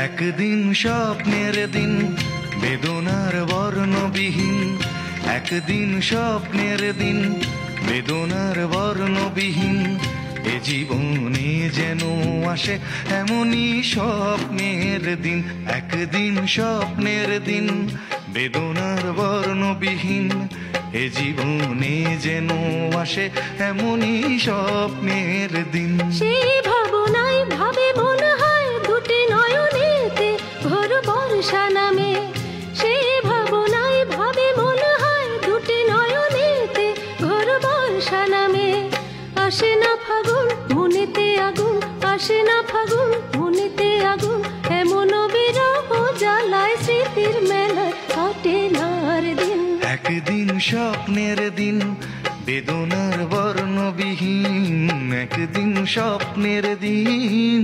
একদিন স্বপ্নের দিন বেদনার বর্ণবিহীন, একদিন স্বপ্নের দিন বেদনার বর্ণবিহীন। এ জীবনে যেন আসে এমনই স্বপ্নের দিন, একদিন স্বপ্নের দিন বেদনার বর্ণবিহীন। এ জীবনে যেন আসে এমনই স্বপ্নের দিন। সেই ভাবনায় ভাবে মনে হয় দুটি নয়নেতে ঘোর বর্ষা নামে। সেই ভাবনায় ভাবে মনে হয় দুটি নয়নেতে ঘোর বর্ষা নামে। আসে না ফাগুন মনেতে আগুন, আসে না ফাগুন মনেতে আগুন। এমন বিরহ জ্বালায় স্মৃতির মেলায় কাটে না আর দিন। একদিন স্বপ্নের দিন বেদনার বর্ণবিহীন, একদিন স্বপ্নের দিন।